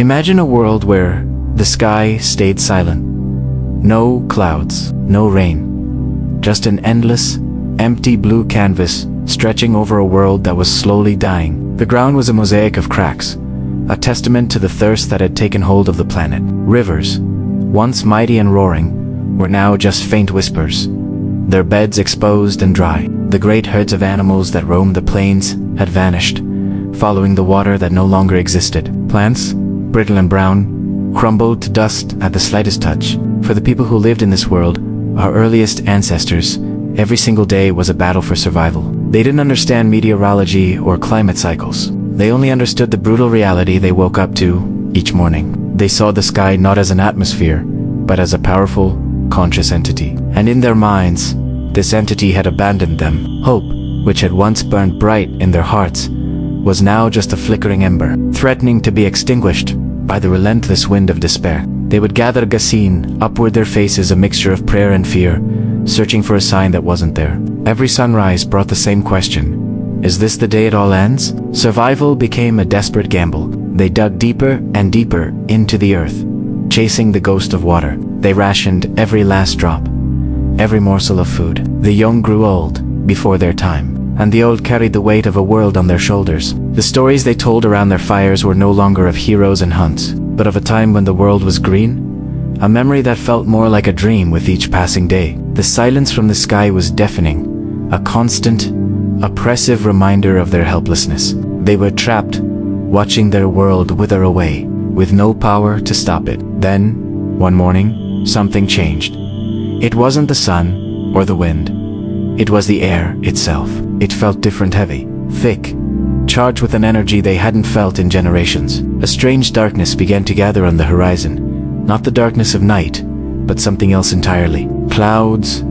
Imagine a world where the sky stayed silent. No clouds, no rain. Just an endless, empty blue canvas stretching over a world that was slowly dying. The ground was a mosaic of cracks, a testament to the thirst that had taken hold of the planet. Rivers, once mighty and roaring, were now just faint whispers, their beds exposed and dry. The great herds of animals that roamed the plains had vanished, following the water that no longer existed. Plants, brittle and brown, crumbled to dust at the slightest touch. For the people who lived in this world, our earliest ancestors, every single day was a battle for survival. They didn't understand meteorology or climate cycles. They only understood the brutal reality they woke up to each morning. They saw the sky not as an atmosphere, but as a powerful, conscious entity. And in their minds, this entity had abandoned them. Hope, which had once burned bright in their hearts, was now just a flickering ember, threatening to be extinguished by the relentless wind of despair. They would gather Gassine, upward their faces a mixture of prayer and fear, searching for a sign that wasn't there. Every sunrise brought the same question: is this the day it all ends? Survival became a desperate gamble. They dug deeper and deeper into the earth, chasing the ghost of water. They rationed every last drop, every morsel of food. The young grew old before their time, and the old carried the weight of a world on their shoulders. The stories they told around their fires were no longer of heroes and hunts, but of a time when the world was green, a memory that felt more like a dream with each passing day. The silence from the sky was deafening, a constant, oppressive reminder of their helplessness. They were trapped, watching their world wither away, with no power to stop it. Then, one morning, something changed. It wasn't the sun or the wind. It was the air itself. It felt different, heavy, thick, charged with an energy they hadn't felt in generations. A strange darkness began to gather on the horizon, not the darkness of night, but something else entirely. Clouds.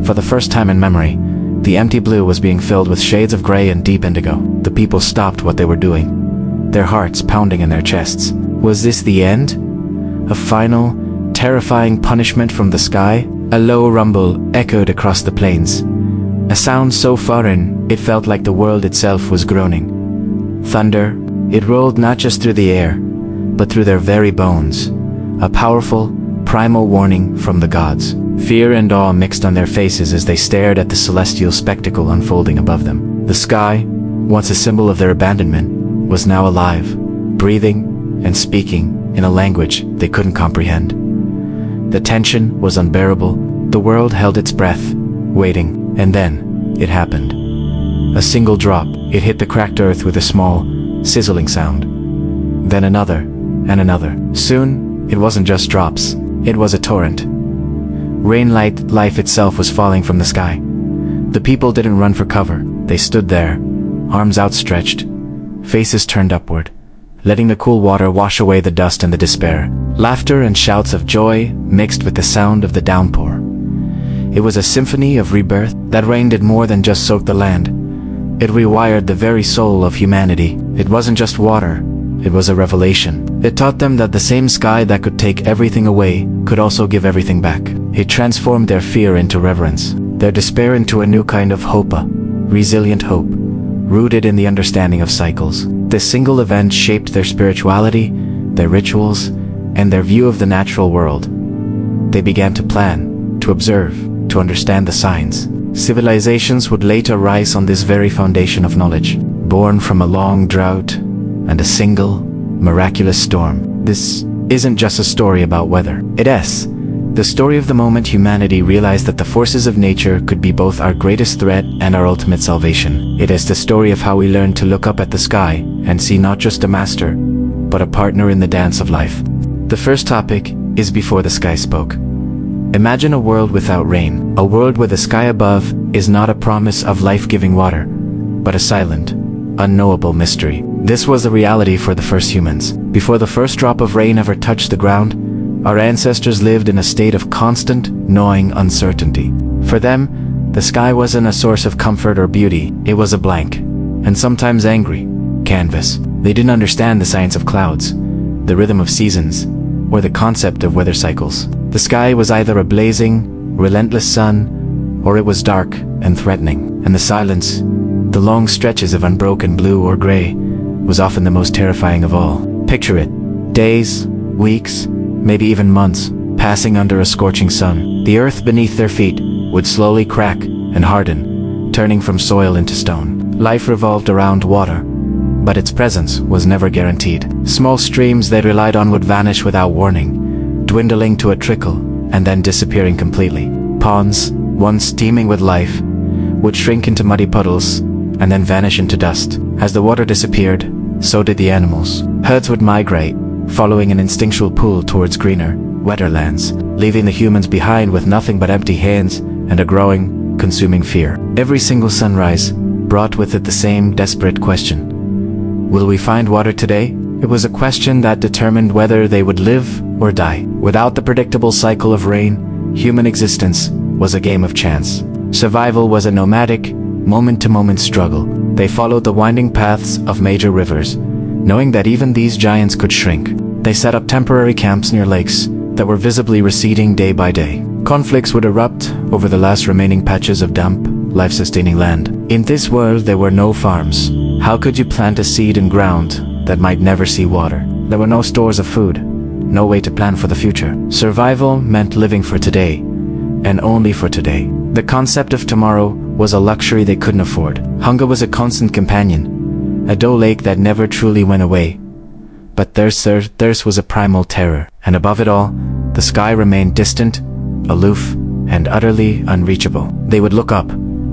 For the first time in memory, the empty blue was being filled with shades of gray and deep indigo. The people stopped what they were doing, their hearts pounding in their chests. Was this the end? A final, terrifying punishment from the sky? A low rumble echoed across the plains, a sound so foreign it felt like the world itself was groaning. Thunder, it rolled not just through the air, but through their very bones, a powerful, primal warning from the gods. Fear and awe mixed on their faces as they stared at the celestial spectacle unfolding above them. The sky, once a symbol of their abandonment, was now alive, breathing and speaking in a language they couldn't comprehend. The tension was unbearable. The world held its breath, waiting, and then it happened. A single drop, it hit the cracked earth with a small, sizzling sound. Then another, and another. Soon, it wasn't just drops, it was a torrent. Rain like life itself was falling from the sky. The people didn't run for cover. They stood there, arms outstretched, faces turned upward, letting the cool water wash away the dust and the despair. Laughter and shouts of joy mixed with the sound of the downpour. It was a symphony of rebirth. That rain did more than just soak the land. It rewired the very soul of humanity. It wasn't just water, it was a revelation. It taught them that the same sky that could take everything away could also give everything back. It transformed their fear into reverence, their despair into a new kind of hope, a resilient hope, rooted in the understanding of cycles. This single event shaped their spirituality, their rituals, and their view of the natural world. They began to plan, to observe, to understand the signs. Civilizations would later rise on this very foundation of knowledge, born from a long drought and a single, miraculous storm. This isn't just a story about weather. It is the story of the moment humanity realized that the forces of nature could be both our greatest threat and our ultimate salvation. It is the story of how we learned to look up at the sky and see not just a master, but a partner in the dance of life. The first topic is before the sky spoke. Imagine a world without rain, a world where the sky above is not a promise of life-giving water, but a silent, unknowable mystery. This was the reality for the first humans. Before the first drop of rain ever touched the ground, our ancestors lived in a state of constant, gnawing uncertainty. For them, the sky wasn't a source of comfort or beauty. It was a blank, and sometimes angry, canvas. They didn't understand the science of clouds, the rhythm of seasons, or the concept of weather cycles. The sky was either a blazing, relentless sun, or it was dark and threatening. And the silence, the long stretches of unbroken blue or gray, was often the most terrifying of all. Picture it. Days, weeks, maybe even months, passing under a scorching sun. The earth beneath their feet would slowly crack and harden, turning from soil into stone. Life revolved around water, but its presence was never guaranteed. Small streams they relied on would vanish without warning, dwindling to a trickle and then disappearing completely. Ponds, once teeming with life, would shrink into muddy puddles and then vanish into dust. As the water disappeared, so did the animals. Herds would migrate, following an instinctual pull towards greener, wetter lands, leaving the humans behind with nothing but empty hands and a growing, consuming fear. Every single sunrise brought with it the same desperate question. Will we find water today? It was a question that determined whether they would live or die. Without the predictable cycle of rain, human existence was a game of chance. Survival was a nomadic, moment-to-moment struggle. They followed the winding paths of major rivers, knowing that even these giants could shrink. They set up temporary camps near lakes that were visibly receding day by day. Conflicts would erupt over the last remaining patches of damp, life-sustaining land. In this world, there were no farms. How could you plant a seed in ground that might never see water? There were no stores of food, no way to plan for the future. Survival meant living for today, and only for today. The concept of tomorrow was a luxury they couldn't afford. Hunger was a constant companion, a dull ache that never truly went away. But thirst was a primal terror, and above it all, the sky remained distant, aloof, and utterly unreachable. They would look up,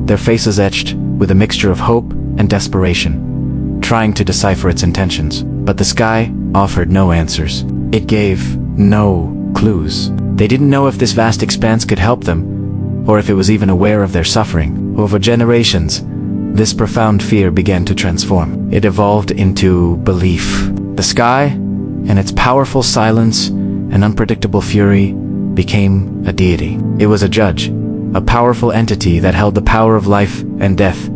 their faces etched with a mixture of hope and desperation, trying to decipher its intentions. But the sky offered no answers. It gave no clues. They didn't know if this vast expanse could help them, or if it was even aware of their suffering. Over generations, this profound fear began to transform. It evolved into belief. The sky, and its powerful silence and unpredictable fury, became a deity. It was a judge, a powerful entity that held the power of life and death,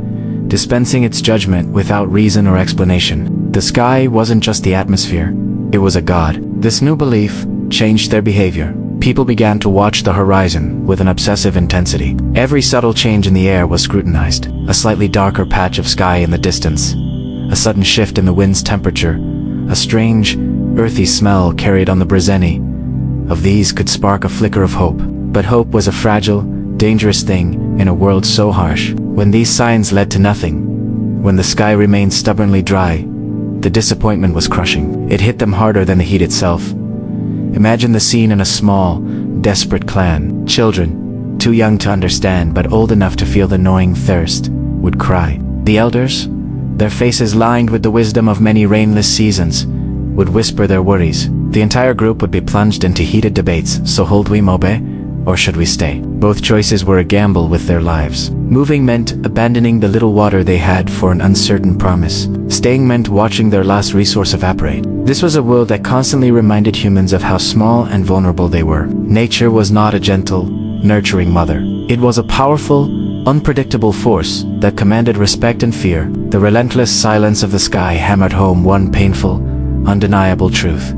dispensing its judgment without reason or explanation. The sky wasn't just the atmosphere, it was a god. This new belief changed their behavior. People began to watch the horizon with an obsessive intensity. Every subtle change in the air was scrutinized. A slightly darker patch of sky in the distance, a sudden shift in the wind's temperature, a strange, earthy smell carried on the breeze. Any of these could spark a flicker of hope. But hope was a fragile, dangerous thing in a world so harsh. When these signs led to nothing, when the sky remained stubbornly dry, the disappointment was crushing. It hit them harder than the heat itself. Imagine the scene in a small, desperate clan. Children, too young to understand but old enough to feel the gnawing thirst, would cry. The elders, their faces lined with the wisdom of many rainless seasons, would whisper their worries. The entire group would be plunged into heated debates. So hold we mobe, or should we stay? Both choices were a gamble with their lives. Moving meant abandoning the little water they had for an uncertain promise. Staying meant watching their last resource evaporate. This was a world that constantly reminded humans of how small and vulnerable they were. Nature was not a gentle, nurturing mother. It was a powerful, unpredictable force that commanded respect and fear. The relentless silence of the sky hammered home one painful, undeniable truth.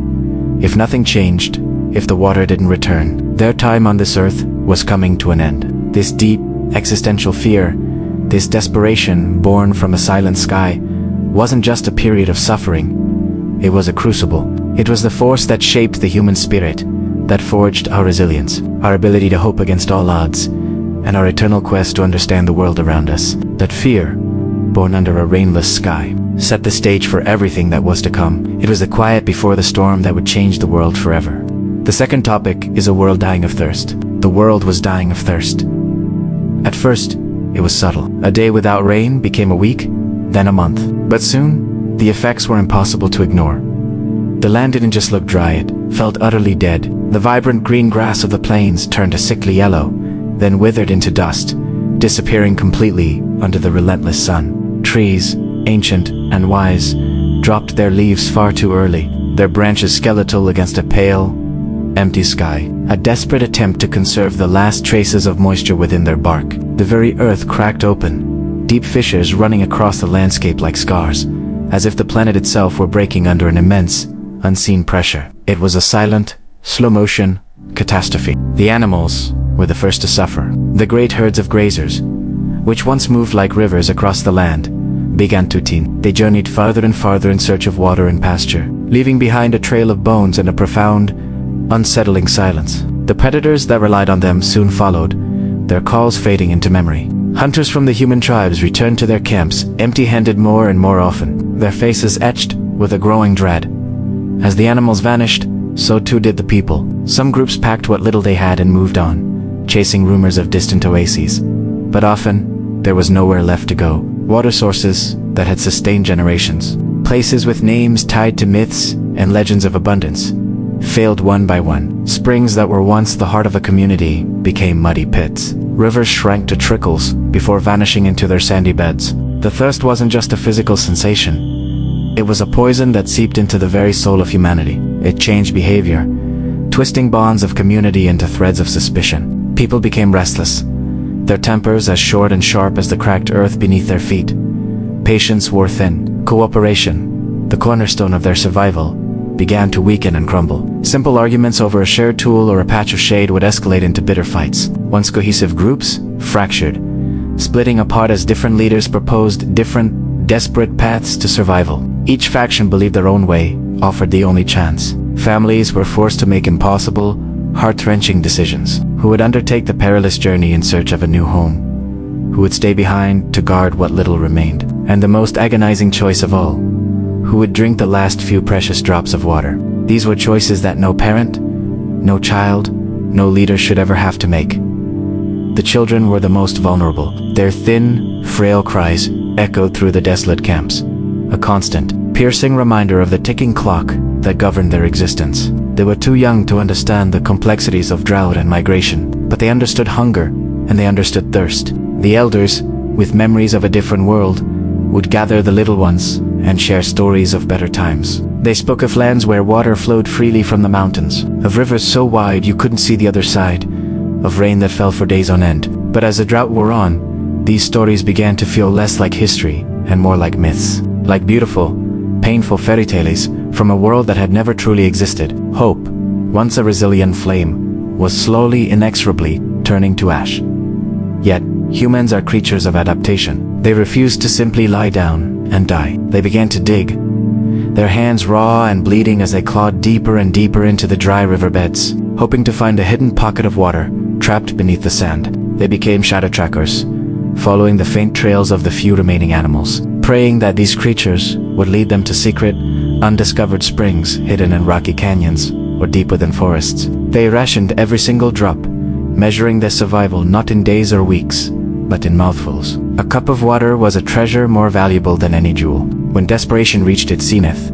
If nothing changed, if the water didn't return, their time on this earth was coming to an end. This deep, existential fear, this desperation born from a silent sky, wasn't just a period of suffering. It was a crucible. It was the force that shaped the human spirit, that forged our resilience, our ability to hope against all odds, and our eternal quest to understand the world around us. That fear, born under a rainless sky, set the stage for everything that was to come. It was the quiet before the storm that would change the world forever. The second topic is a world dying of thirst. The world was dying of thirst. At first, it was subtle. A day without rain became a week, then a month. But soon, the effects were impossible to ignore. The land didn't just look dry, it felt utterly dead. The vibrant green grass of the plains turned a sickly yellow, then withered into dust, disappearing completely under the relentless sun. Trees, ancient and wise, dropped their leaves far too early, their branches skeletal against a pale, empty sky. A desperate attempt to conserve the last traces of moisture within their bark. The very earth cracked open, deep fissures running across the landscape like scars, as if the planet itself were breaking under an immense, unseen pressure. It was a silent, slow-motion catastrophe. The animals were the first to suffer. The great herds of grazers, which once moved like rivers across the land, began to teen. They journeyed farther and farther in search of water and pasture, leaving behind a trail of bones and a profound, unsettling silence. The predators that relied on them soon followed, their calls fading into memory. Hunters from the human tribes returned to their camps, empty-handed more and more often, their faces etched with a growing dread. As the animals vanished, so too did the people. Some groups packed what little they had and moved on, chasing rumors of distant oases. But often, there was nowhere left to go. Water sources that had sustained generations, places with names tied to myths and legends of abundance, failed one by one. Springs that were once the heart of a community became muddy pits. Rivers shrank to trickles before vanishing into their sandy beds. The thirst wasn't just a physical sensation. It was a poison that seeped into the very soul of humanity. It changed behavior, twisting bonds of community into threads of suspicion. People became restless, their tempers as short and sharp as the cracked earth beneath their feet. Patience wore thin. Cooperation, the cornerstone of their survival, began to weaken and crumble. Simple arguments over a shared tool or a patch of shade would escalate into bitter fights. Once cohesive groups fractured, splitting apart as different leaders proposed different, desperate paths to survival. Each faction believed their own way offered the only chance. Families were forced to make impossible, heart-wrenching decisions. Who would undertake the perilous journey in search of a new home? Who would stay behind to guard what little remained? And the most agonizing choice of all, who would drink the last few precious drops of water? These were choices that no parent, no child, no leader should ever have to make. The children were the most vulnerable. Their thin, frail cries echoed through the desolate camps, a constant, piercing reminder of the ticking clock that governed their existence. They were too young to understand the complexities of drought and migration, but they understood hunger and they understood thirst. The elders, with memories of a different world, would gather the little ones and share stories of better times. They spoke of lands where water flowed freely from the mountains, of rivers so wide you couldn't see the other side, of rain that fell for days on end. But as the drought wore on, these stories began to feel less like history and more like myths, like beautiful, painful fairy tales from a world that had never truly existed. Hope, once a resilient flame, was slowly, inexorably turning to ash. Yet, humans are creatures of adaptation. They refused to simply lie down and die. They began to dig, their hands raw and bleeding as they clawed deeper and deeper into the dry riverbeds, hoping to find a hidden pocket of water trapped beneath the sand. They became shadow trackers, following the faint trails of the few remaining animals, praying that these creatures would lead them to secret, undiscovered springs hidden in rocky canyons or deep within forests. They rationed every single drop, measuring their survival not in days or weeks, but in mouthfuls. A cup of water was a treasure more valuable than any jewel. When desperation reached its zenith,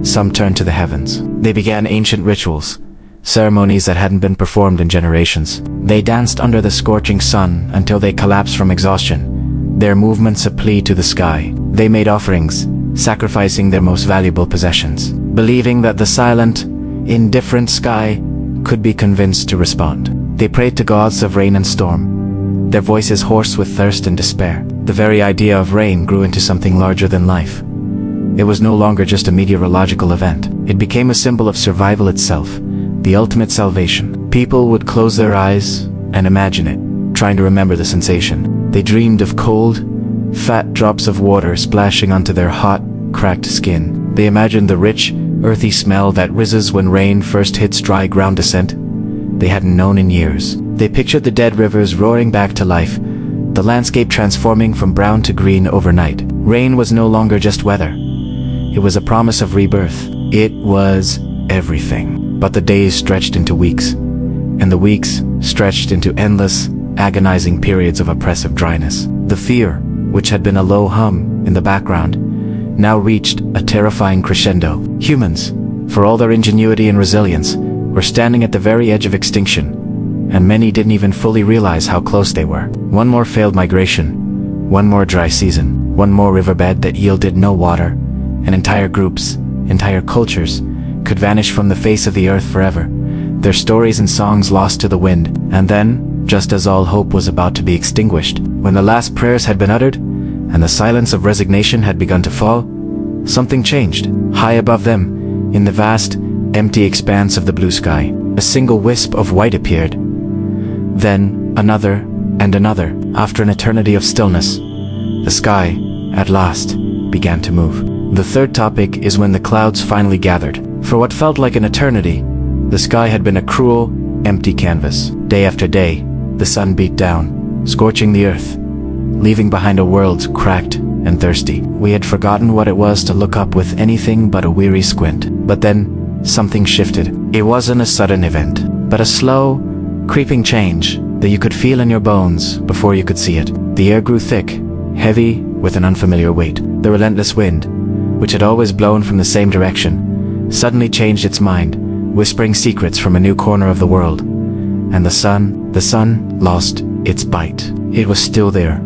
some turned to the heavens. They began ancient rituals, ceremonies that hadn't been performed in generations. They danced under the scorching sun until they collapsed from exhaustion, their movements a plea to the sky. They made offerings, sacrificing their most valuable possessions, believing that the silent, indifferent sky could be convinced to respond. They prayed to gods of rain and storm, their voices hoarse with thirst and despair. The very idea of rain grew into something larger than life. It was no longer just a meteorological event. It became a symbol of survival itself, the ultimate salvation. People would close their eyes and imagine it, trying to remember the sensation. They dreamed of cold, fat drops of water splashing onto their hot, cracked skin. They imagined the rich, earthy smell that rises when rain first hits dry ground descent they hadn't known in years. They pictured the dead rivers roaring back to life, the landscape transforming from brown to green overnight. Rain was no longer just weather. It was a promise of rebirth. It was everything. But the days stretched into weeks, and the weeks stretched into endless, agonizing periods of oppressive dryness. The fear, which had been a low hum in the background, now reached a terrifying crescendo. Humans, for all their ingenuity and resilience, were standing at the very edge of extinction, and many didn't even fully realize how close they were. One more failed migration, one more dry season, one more riverbed that yielded no water, and entire groups, entire cultures, could vanish from the face of the earth forever, their stories and songs lost to the wind. And then, just as all hope was about to be extinguished, when the last prayers had been uttered, and the silence of resignation had begun to fall, something changed. High above them, in the vast, empty expanse of the blue sky, a single wisp of white appeared. Then, another, and another. After an eternity of stillness, the sky, at last, began to move. The third topic is when the clouds finally gathered. For what felt like an eternity, the sky had been a cruel, empty canvas. Day after day, the sun beat down, scorching the earth, leaving behind a world cracked and thirsty. We had forgotten what it was to look up with anything but a weary squint. But then, something shifted. It wasn't a sudden event, but a slow, creeping change that you could feel in your bones before you could see it. The air grew thick, heavy with an unfamiliar weight. The relentless wind, which had always blown from the same direction, suddenly changed its mind, whispering secrets from a new corner of the world. And the sun lost its bite. It was still there,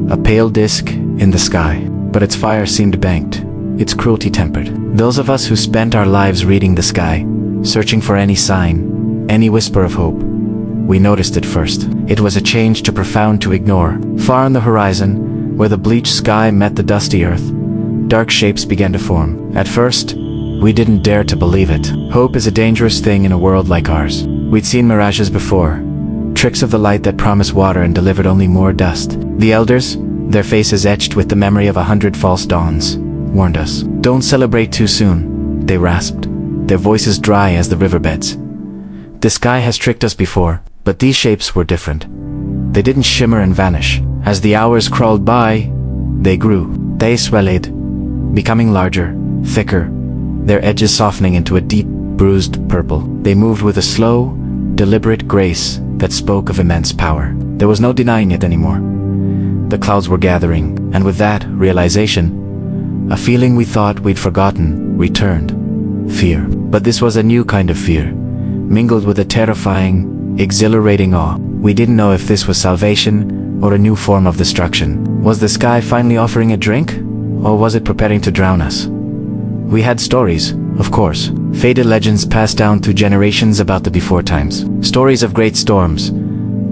a pale disk in the sky, but its fire seemed banked, its cruelty tempered. Those of us who spent our lives reading the sky, searching for any sign, any whisper of hope, we noticed it first. It was a change too profound to ignore. Far on the horizon, where the bleached sky met the dusty earth, dark shapes began to form. At first, we didn't dare to believe it. Hope is a dangerous thing in a world like ours. We'd seen mirages before, tricks of the light that promised water and delivered only more dust. The elders, their faces etched with the memory of 100 false dawns, warned us. Don't celebrate too soon, they rasped, their voices dry as the riverbeds. The sky has tricked us before, but these shapes were different. They didn't shimmer and vanish. As the hours crawled by, they grew. They swelled, becoming larger, thicker, their edges softening into a deep, bruised purple. They moved with a slow, deliberate grace that spoke of immense power. There was no denying it anymore. The clouds were gathering, and with that realization, a feeling we thought we'd forgotten returned. Fear. But this was a new kind of fear, mingled with a terrifying, exhilarating awe. We didn't know if this was salvation or a new form of destruction. Was the sky finally offering a drink, or was it preparing to drown us? We had stories, of course, faded legends passed down through generations about the before times. Stories of great storms,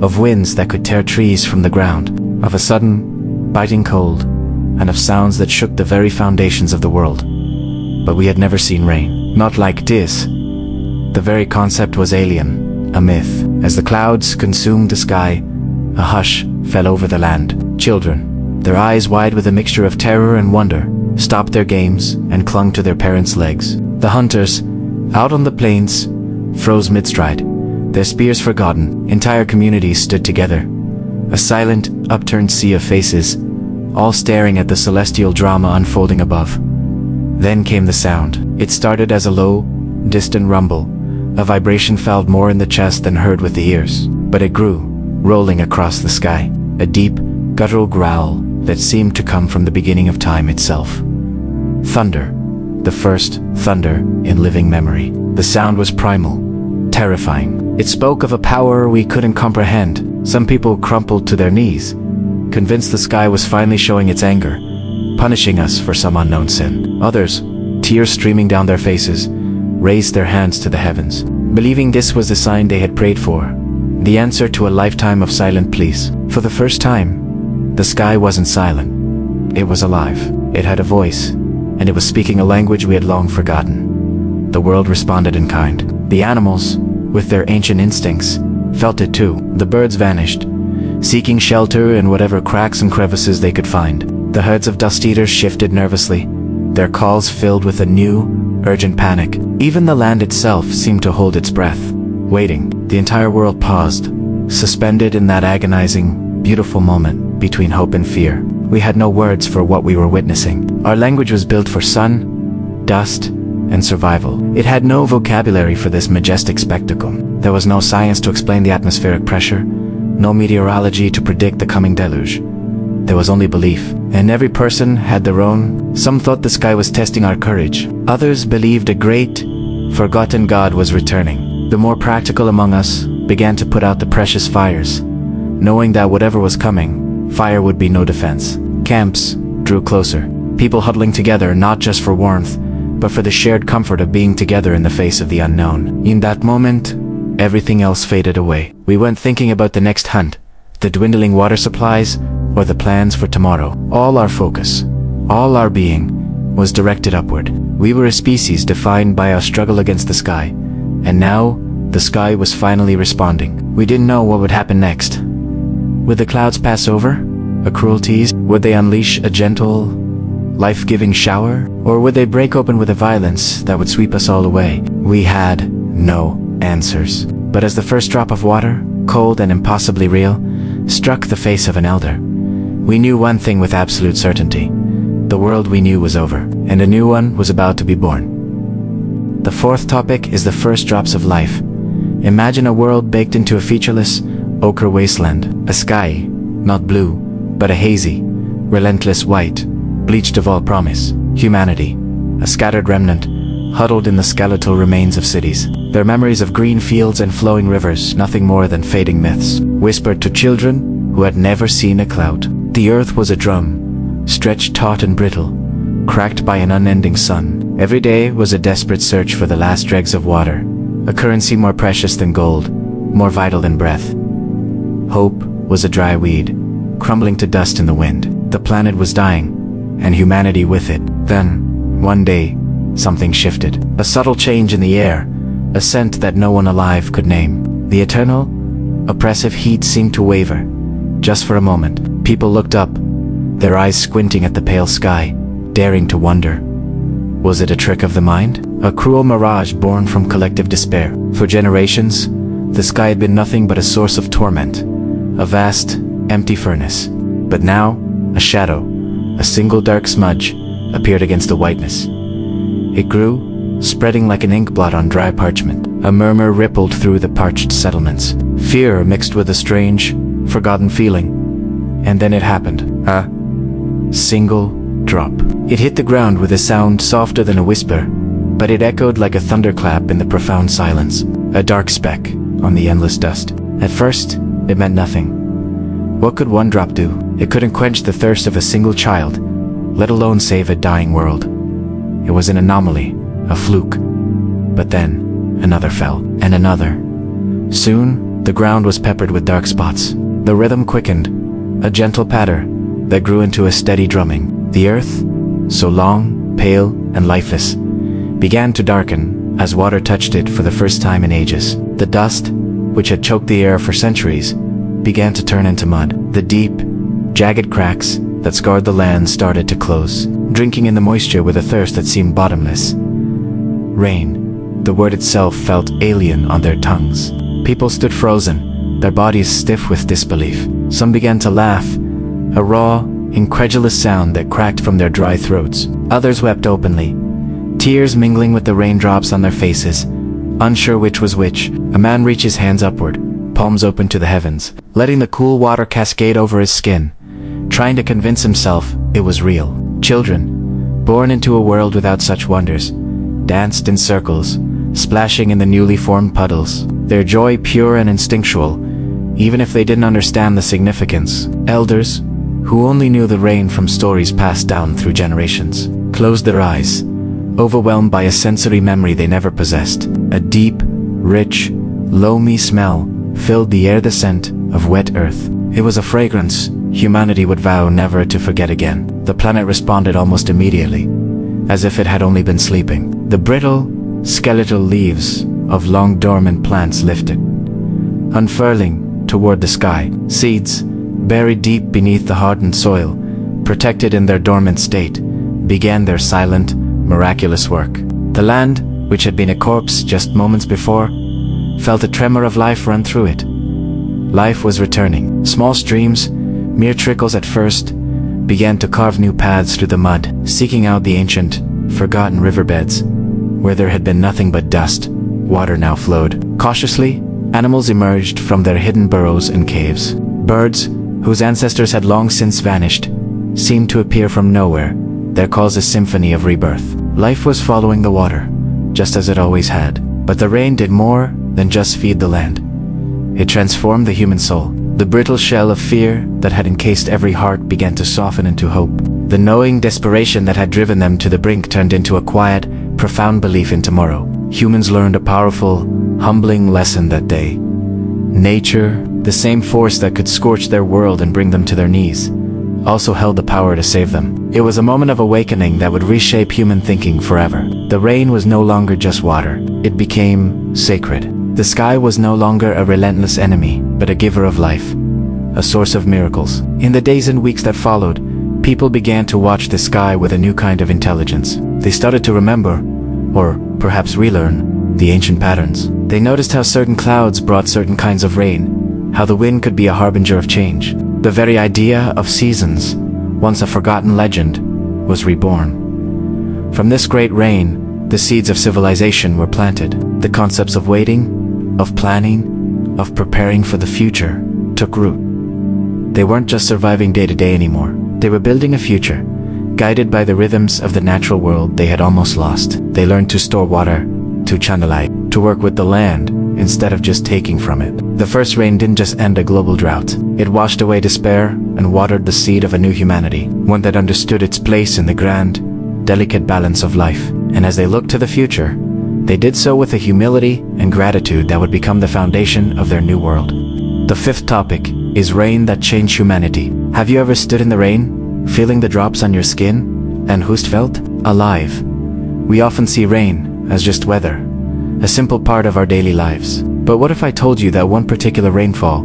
of winds that could tear trees from the ground, of a sudden, biting cold, and of sounds that shook the very foundations of the world. But we had never seen rain. Not like this. The very concept was alien, a myth. As the clouds consumed the sky, a hush fell over the land. Children, their eyes wide with a mixture of terror and wonder, stopped their games and clung to their parents' legs. The hunters, out on the plains, froze mid-stride, their spears forgotten. Entire communities stood together, a silent, upturned sea of faces, all staring at the celestial drama unfolding above. Then came the sound. It started as a low, distant rumble, a vibration felt more in the chest than heard with the ears. But it grew, rolling across the sky, a deep, guttural growl that seemed to come from the beginning of time itself. Thunder, the first thunder in living memory. The sound was primal, terrifying. It spoke of a power we couldn't comprehend. Some people crumpled to their knees, convinced the sky was finally showing its anger, punishing us for some unknown sin. Others, tears streaming down their faces, raised their hands to the heavens, believing this was the sign they had prayed for, the answer to a lifetime of silent pleas. For the first time, the sky wasn't silent. It was alive. It had a voice, and it was speaking a language we had long forgotten. The world responded in kind. The animals, with their ancient instincts, felt it too. The birds vanished, seeking shelter in whatever cracks and crevices they could find. The herds of dust-eaters shifted nervously, their calls filled with a new, urgent panic. Even the land itself seemed to hold its breath, waiting. The entire world paused, suspended in that agonizing, beautiful moment between hope and fear. We had no words for what we were witnessing. Our language was built for sun, dust, and survival. It had no vocabulary for this majestic spectacle. There was no science to explain the atmospheric pressure, no meteorology to predict the coming deluge. There was only belief, and every person had their own. Some thought the sky was testing our courage. Others believed a great, forgotten God was returning. The more practical among us began to put out the precious fires, knowing that whatever was coming, fire would be no defense. Camps drew closer, people huddling together not just for warmth, but for the shared comfort of being together in the face of the unknown. In that moment, everything else faded away. We weren't thinking about the next hunt, the dwindling water supplies, or the plans for tomorrow. All our focus, all our being, was directed upward. We were a species defined by our struggle against the sky, and now, the sky was finally responding. We didn't know what would happen next. Would the clouds pass over? A cruel tease? Would they unleash a gentle, life-giving shower? Or would they break open with a violence that would sweep us all away? We had no answers. But as the first drop of water, cold and impossibly real, struck the face of an elder, we knew one thing with absolute certainty. The world we knew was over, and a new one was about to be born. The fourth topic is the first drops of life. Imagine a world baked into a featureless, ochre wasteland. A sky, not blue, but a hazy, relentless white, bleached of all promise. Humanity, a scattered remnant, huddled in the skeletal remains of cities. Their memories of green fields and flowing rivers, nothing more than fading myths, whispered to children who had never seen a cloud. The earth was a drum, stretched taut and brittle, cracked by an unending sun. Every day was a desperate search for the last dregs of water, a currency more precious than gold, more vital than breath. Hope was a dry weed, crumbling to dust in the wind. The planet was dying, and humanity with it. Then, one day, something shifted. A subtle change in the air, a scent that no one alive could name. The eternal, oppressive heat seemed to waver. Just for a moment, people looked up, their eyes squinting at the pale sky, daring to wonder. Was it a trick of the mind? A cruel mirage born from collective despair? For generations, the sky had been nothing but a source of torment, a vast, empty furnace. But now, a shadow, a single dark smudge, appeared against the whiteness. It grew, spreading like an ink blot on dry parchment. A murmur rippled through the parched settlements. Fear mixed with a strange, forgotten feeling. And then it happened. A single drop. It hit the ground with a sound softer than a whisper, but it echoed like a thunderclap in the profound silence. A dark speck on the endless dust. At first, it meant nothing. What could one drop do? It couldn't quench the thirst of a single child, let alone save a dying world. It was an anomaly, a fluke. But then, another fell, and another. Soon, the ground was peppered with dark spots. The rhythm quickened, a gentle patter that grew into a steady drumming. The earth, so long, pale, and lifeless, began to darken as water touched it for the first time in ages. The dust, which had choked the air for centuries, began to turn into mud. The deep, jagged cracks that scarred the land started to close, drinking in the moisture with a thirst that seemed bottomless. Rain, the word itself, felt alien on their tongues. People stood frozen, their bodies stiff with disbelief. Some began to laugh, a raw, incredulous sound that cracked from their dry throats. Others wept openly, tears mingling with the raindrops on their faces, unsure which was which. A man reached his hands upward, palms open to the heavens, letting the cool water cascade over his skin, trying to convince himself it was real. Children, born into a world without such wonders, danced in circles, splashing in the newly formed puddles, their joy pure and instinctual, even if they didn't understand the significance. Elders, who only knew the rain from stories passed down through generations, closed their eyes, overwhelmed by a sensory memory they never possessed. A deep, rich, loamy smell filled the air, the scent of wet earth. It was a fragrance humanity would vow never to forget again. The planet responded almost immediately, as if it had only been sleeping. The brittle, skeletal leaves of long dormant plants lifted, unfurling toward the sky. Seeds, buried deep beneath the hardened soil, protected in their dormant state, began their silent, miraculous work. The land, which had been a corpse just moments before, felt a tremor of life run through it. Life was returning. Small streams, mere trickles at first, began to carve new paths through the mud, seeking out the ancient, forgotten riverbeds. Where there had been nothing but dust, water now flowed. Cautiously, animals emerged from their hidden burrows and caves. Birds, whose ancestors had long since vanished, seemed to appear from nowhere, their calls a symphony of rebirth. Life was following the water, just as it always had. But the rain did more than just feed the land. It transformed the human soul. The brittle shell of fear that had encased every heart began to soften into hope. The knowing desperation that had driven them to the brink turned into a quiet, profound belief in tomorrow. Humans learned a powerful, humbling lesson that day. Nature, the same force that could scorch their world and bring them to their knees, also held the power to save them. It was a moment of awakening that would reshape human thinking forever. The rain was no longer just water. It became sacred. The sky was no longer a relentless enemy, but a giver of life, a source of miracles. In the days and weeks that followed, People began to watch the sky with a new kind of intelligence. They started to remember, or perhaps relearn, the ancient patterns. They noticed how certain clouds brought certain kinds of rain, how the wind could be a harbinger of change. The very idea of seasons, once a forgotten legend, was reborn. From this great rain, the seeds of civilization were planted. The concepts of waiting, of planning, of preparing for the future took root. They weren't just surviving day to day anymore. They were building a future, guided by the rhythms of the natural world they had almost lost. They learned to store water, to channelize, to work with the land, instead of just taking from it. The first rain didn't just end a global drought. It washed away despair and watered the seed of a new humanity, one that understood its place in the grand, delicate balance of life. And as they looked to the future, they did so with a humility and gratitude that would become the foundation of their new world. The fifth topic is rain that changed humanity. Have you ever stood in the rain, feeling the drops on your skin, and who's felt alive? We often see rain as just weather, a simple part of our daily lives. But what if I told you that one particular rainfall,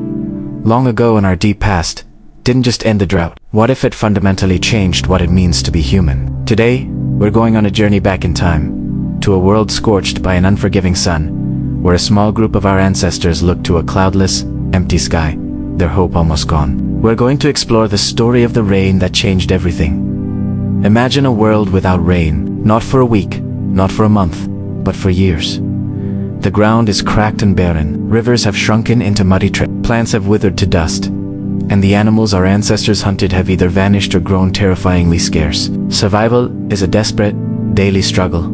long ago in our deep past, didn't just end the drought? What if it fundamentally changed what it means to be human? Today, we're going on a journey back in time, to a world scorched by an unforgiving sun, where a small group of our ancestors looked to a cloudless, empty sky, their hope almost gone. We're going to explore the story of the rain that changed everything. Imagine a world without rain, not for a week, not for a month, but for years. The ground is cracked and barren, rivers have shrunken into muddy trails, plants have withered to dust, and the animals our ancestors hunted have either vanished or grown terrifyingly scarce. Survival is a desperate, daily struggle.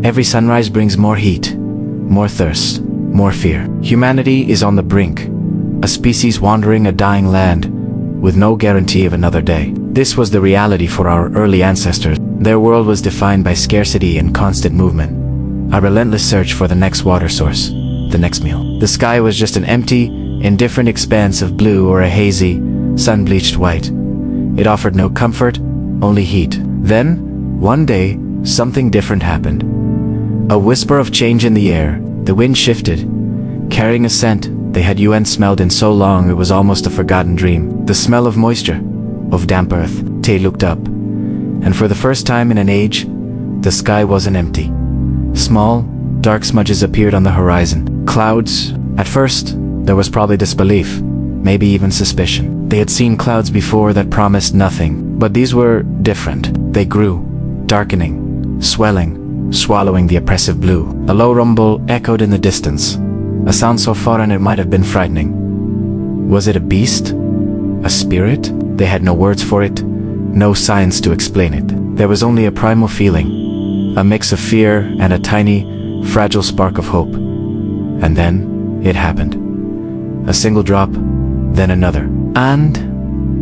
Every sunrise brings more heat, more thirst, more fear. Humanity is on the brink, a species wandering a dying land with no guarantee of another day. This was the reality for our early ancestors. Their world was defined by scarcity and constant movement, a relentless search for the next water source, the next meal. The sky was just an empty, indifferent expanse of blue or a hazy, sun-bleached white. It offered no comfort, only heat. Then, one day, something different happened. A whisper of change in the air. The wind shifted, carrying a scent they had smelled in so long it was almost a forgotten dream. The smell of moisture, of damp earth. Tay looked up, and for the first time in an age, the sky wasn't empty. Small, dark smudges appeared on the horizon. Clouds. At first, there was probably disbelief, maybe even suspicion. They had seen clouds before that promised nothing, but these were different. They grew, darkening, swelling, swallowing the oppressive blue. A low rumble echoed in the distance, a sound so foreign it might have been frightening. Was it a beast? A spirit? They had no words for it, no science to explain it. There was only a primal feeling, a mix of fear and a tiny, fragile spark of hope. And then, it happened. A single drop, then another. And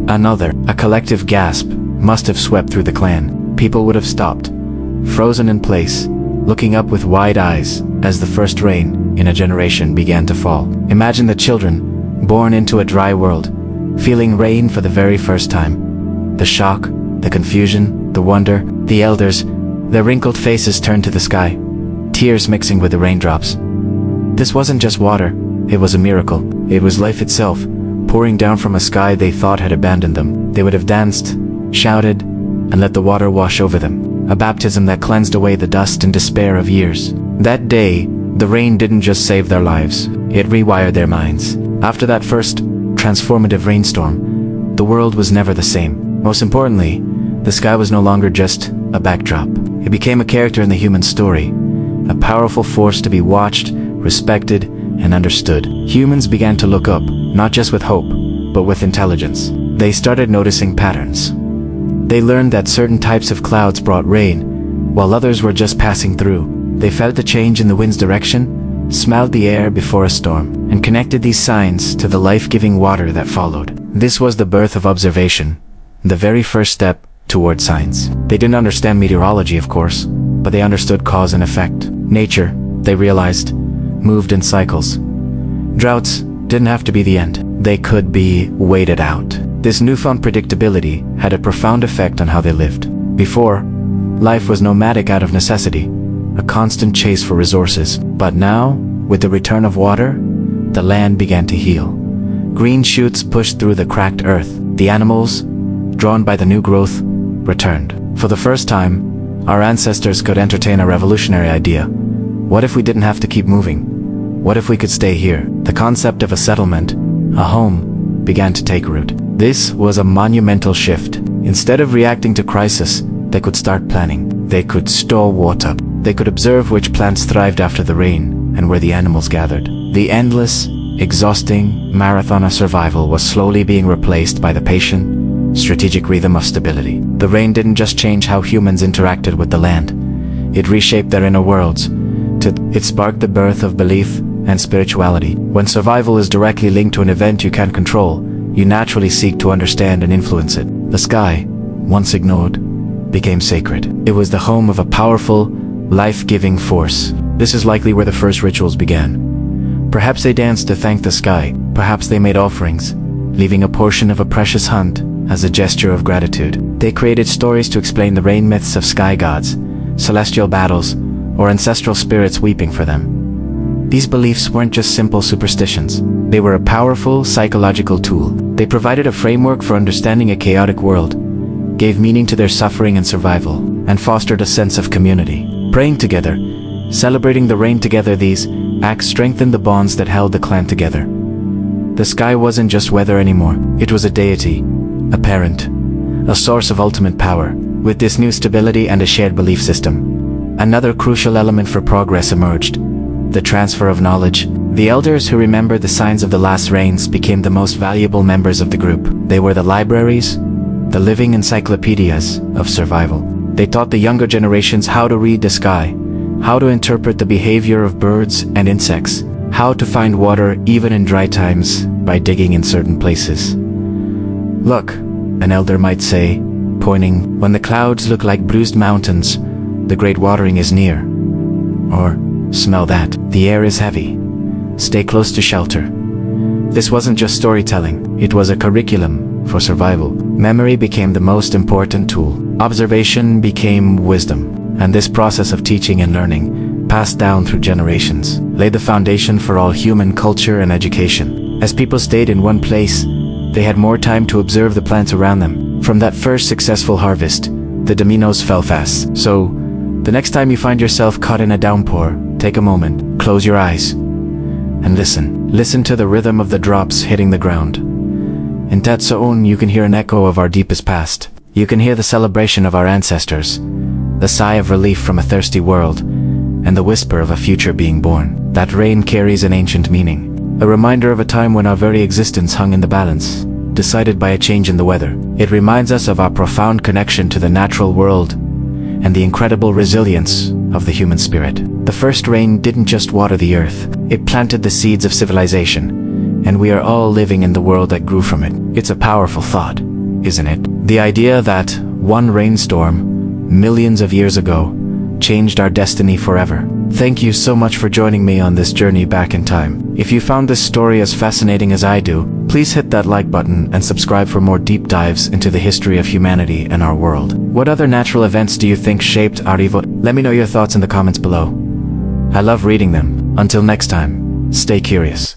another. A collective gasp must have swept through the clan. People would have stopped, frozen in place, looking up with wide eyes as the first rain in a generation began to fall. Imagine the children, born into a dry world, feeling rain for the very first time. The shock, the confusion, the wonder. The elders, their wrinkled faces turned to the sky, tears mixing with the raindrops. This wasn't just water, it was a miracle. It was life itself, pouring down from a sky they thought had abandoned them. They would have danced, shouted, and let the water wash over them. A baptism that cleansed away the dust and despair of years. That day, the rain didn't just save their lives, it rewired their minds. After that first transformative rainstorm, the world was never the same. Most importantly, the sky was no longer just a backdrop. It became a character in the human story, a powerful force to be watched, respected, and understood. Humans began to look up, not just with hope, but with intelligence. They started noticing patterns. They learned that certain types of clouds brought rain, while others were just passing through. They felt a change in the wind's direction, smelled the air before a storm, and connected these signs to the life-giving water that followed. This was the birth of observation, the very first step toward science. They didn't understand meteorology, of course, but they understood cause and effect. Nature, they realized, moved in cycles. Droughts didn't have to be the end. They could be waited out. This newfound predictability had a profound effect on how they lived. Before, life was nomadic out of necessity, a constant chase for resources. But now, with the return of water, the land began to heal. Green shoots pushed through the cracked earth. The animals, drawn by the new growth, returned. For the first time, our ancestors could entertain a revolutionary idea. What if we didn't have to keep moving? What if we could stay here? The concept of a settlement, a home, began to take root. This was a monumental shift. Instead of reacting to crisis, they could start planning. They could store water. They could observe which plants thrived after the rain and where the animals gathered. The endless, exhausting marathon of survival was slowly being replaced by the patient, strategic rhythm of stability. The rain didn't just change how humans interacted with the land. It reshaped their inner worlds. It sparked the birth of belief and spirituality. When survival is directly linked to an event you can't control, you naturally seek to understand and influence it. The sky, once ignored, became sacred. It was the home of a powerful, life-giving force. This is likely where the first rituals began. Perhaps they danced to thank the sky. Perhaps they made offerings, leaving a portion of a precious hunt as a gesture of gratitude. They created stories to explain the rain myths of sky gods, celestial battles, or ancestral spirits weeping for them. These beliefs weren't just simple superstitions. They were a powerful psychological tool. They provided a framework for understanding a chaotic world, gave meaning to their suffering and survival, and fostered a sense of community. Praying together, celebrating the rain together, these acts strengthened the bonds that held the clan together. The sky wasn't just weather anymore. It was a deity, a parent, a source of ultimate power. With this new stability and a shared belief system, another crucial element for progress emerged: the transfer of knowledge. The elders who remembered the signs of the last rains became the most valuable members of the group. They were the libraries, the living encyclopedias of survival. They taught the younger generations how to read the sky, how to interpret the behavior of birds and insects, how to find water even in dry times by digging in certain places. "Look," an elder might say, pointing, "when the clouds look like bruised mountains, the great watering is near." Or, "Smell that, the air is heavy. Stay close to shelter." This wasn't just storytelling, it was a curriculum for survival. Memory became the most important tool. Observation became wisdom. And this process of teaching and learning, passed down through generations, laid the foundation for all human culture and education. As people stayed in one place, they had more time to observe the plants around them. From that first successful harvest, the dominoes fell fast. So, the next time you find yourself caught in a downpour, take a moment, close your eyes, and listen. Listen to the rhythm of the drops hitting the ground. In that zone, you can hear an echo of our deepest past. You can hear the celebration of our ancestors, the sigh of relief from a thirsty world, and the whisper of a future being born. That rain carries an ancient meaning, a reminder of a time when our very existence hung in the balance, decided by a change in the weather. It reminds us of our profound connection to the natural world and the incredible resilience of the human spirit. The first rain didn't just water the earth, it planted the seeds of civilization, and we are all living in the world that grew from it. It's a powerful thought, isn't it? The idea that one rainstorm, millions of years ago, changed our destiny forever. Thank you so much for joining me on this journey back in time. If you found this story as fascinating as I do, please hit that like button and subscribe for more deep dives into the history of humanity and our world. What other natural events do you think shaped our evo? Let me know your thoughts in the comments below. I love reading them. Until next time, stay curious.